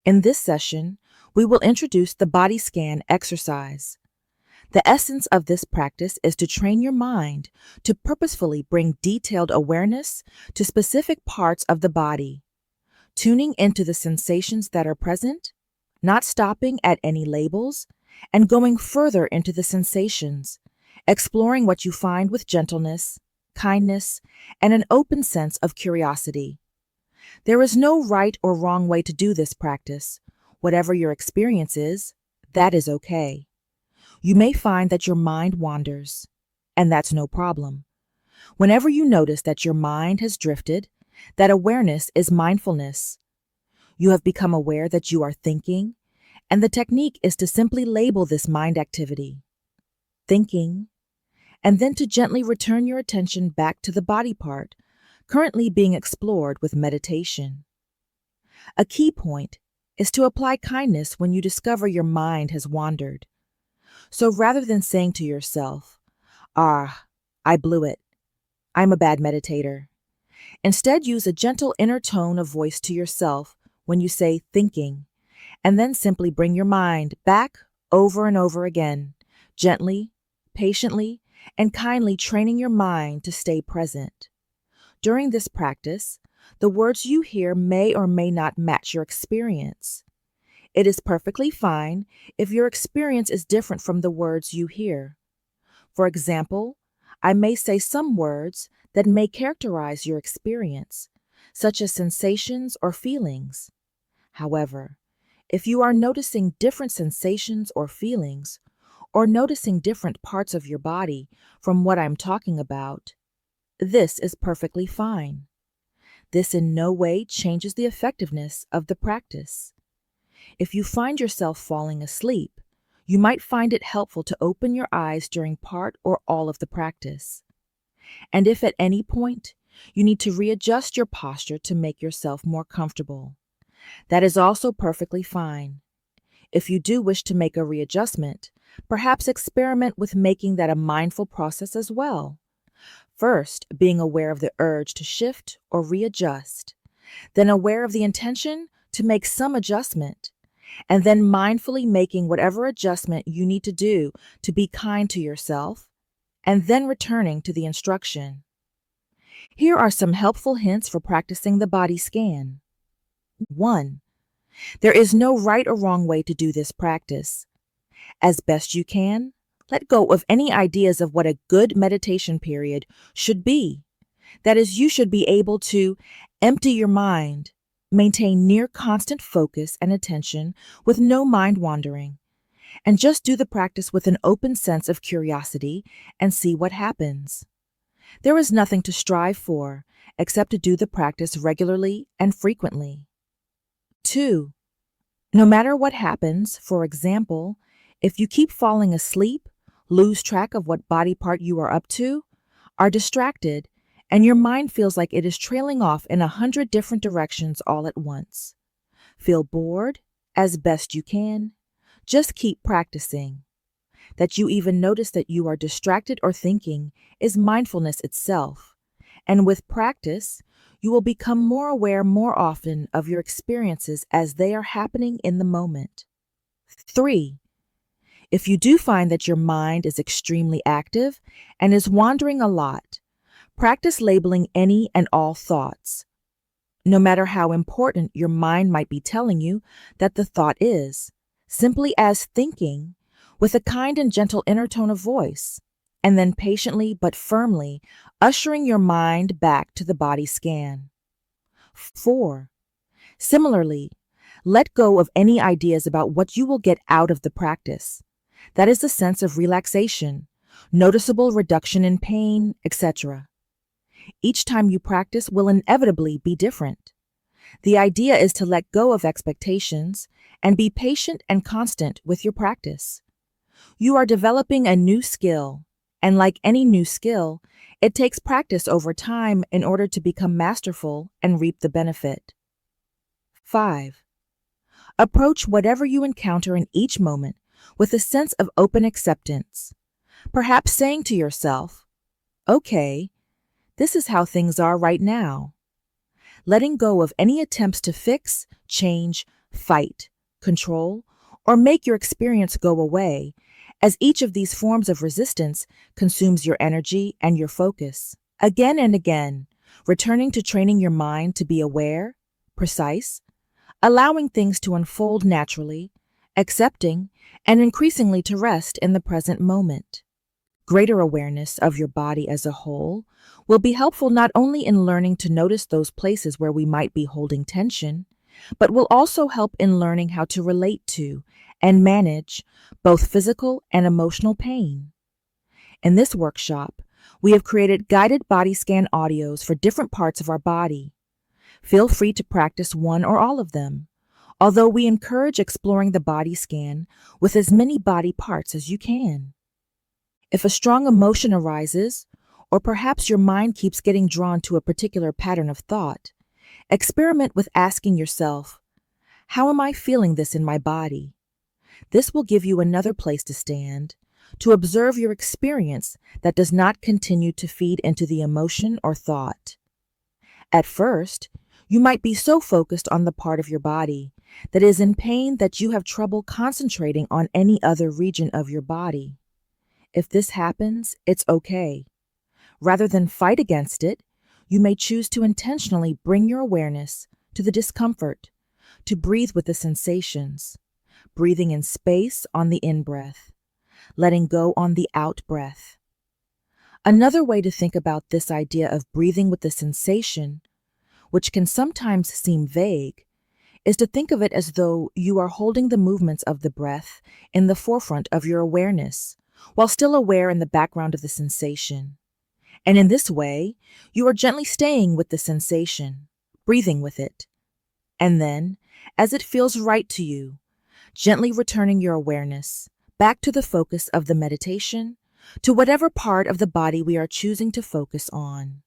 In this session, we will introduce the body scan exercise. The essence of this practice is to train your mind to purposefully bring detailed awareness to specific parts of the body, tuning into the sensations that are present, not stopping at any labels, and going further into the sensations, exploring what you find with gentleness, kindness, and an open sense of curiosity. There is no right or wrong way to do this practice. Whatever your experience is, that is okay. You may find that your mind wanders, and that's no problem. Whenever you notice that your mind has drifted, that awareness is mindfulness. You have become aware that you are thinking, and the technique is to simply label this mind activity, thinking, and then to gently return your attention back to the body part currently being explored with meditation. A key point is to apply kindness when you discover your mind has wandered. So rather than saying to yourself, I blew it, I'm a bad meditator, instead use a gentle inner tone of voice to yourself when you say thinking, and then simply bring your mind back over and over again, gently, patiently, and kindly training your mind to stay present. During this practice, the words you hear may or may not match your experience. It is perfectly fine if your experience is different from the words you hear. For example, I may say some words that may characterize your experience, such as sensations or feelings. However, if you are noticing different sensations or feelings, or noticing different parts of your body from what I'm talking about, this is perfectly fine. This in no way changes the effectiveness of the practice. If you find yourself falling asleep, you might find it helpful to open your eyes during part or all of the practice. And if at any point you need to readjust your posture to make yourself more comfortable, that is also perfectly fine. If you do wish to make a readjustment, perhaps experiment with making that a mindful process as well. First, being aware of the urge to shift or readjust, then aware of the intention to make some adjustment, and then mindfully making whatever adjustment you need to do to be kind to yourself, and then returning to the instruction. Here are some helpful hints for practicing the body scan. 1. There is no right or wrong way to do this practice. As best you can, let go of any ideas of what a good meditation period should be. That is, you should be able to empty your mind, maintain near constant focus and attention with no mind wandering, and just do the practice with an open sense of curiosity and see what happens. There is nothing to strive for except to do the practice regularly and frequently. 2. No matter what happens, for example, if you keep falling asleep, lose track of what body part you are up to, are distracted, and your mind feels like it is trailing off in 100 different directions all at once. Feel bored as best you can. Just keep practicing. That you even notice that you are distracted or thinking is mindfulness itself, and with practice, you will become more aware more often of your experiences as they are happening in the moment. 3. If you do find that your mind is extremely active and is wandering a lot, practice labeling any and all thoughts. No matter how important your mind might be telling you that the thought is, simply as thinking, with a kind and gentle inner tone of voice, and then patiently but firmly ushering your mind back to the body scan. 4. Similarly, let go of any ideas about what you will get out of the practice. That is the sense of relaxation, noticeable reduction in pain, etc. Each time you practice will inevitably be different. The idea is to let go of expectations and be patient and constant with your practice. You are developing a new skill, and like any new skill, it takes practice over time in order to become masterful and reap the benefit. 5. Approach whatever you encounter in each moment with a sense of open acceptance, perhaps saying to yourself, okay, this is how things are right now. Letting go of any attempts to fix, change, fight, control, or make your experience go away, as each of these forms of resistance consumes your energy and your focus. Again and again, returning to training your mind to be aware, precise, allowing things to unfold naturally, accepting, and increasingly to rest in the present moment. Greater awareness of your body as a whole will be helpful not only in learning to notice those places where we might be holding tension, but will also help in learning how to relate to and manage both physical and emotional pain. In this workshop, we have created guided body scan audios for different parts of our body. Feel free to practice one or all of them, although we encourage exploring the body scan with as many body parts as you can. If a strong emotion arises, or perhaps your mind keeps getting drawn to a particular pattern of thought, experiment with asking yourself, how am I feeling this in my body? This will give you another place to stand, to observe your experience that does not continue to feed into the emotion or thought. At first, you might be so focused on the part of your body that is in pain that you have trouble concentrating on any other region of your body. If this happens, it's okay. Rather than fight against it, you may choose to intentionally bring your awareness to the discomfort, to breathe with the sensations, breathing in space on the in-breath, letting go on the out-breath. Another way to think about this idea of breathing with the sensation, which can sometimes seem vague, is to think of it as though you are holding the movements of the breath in the forefront of your awareness, while still aware in the background of the sensation. And in this way, you are gently staying with the sensation, breathing with it. And then, as it feels right to you, gently returning your awareness back to the focus of the meditation, to whatever part of the body we are choosing to focus on.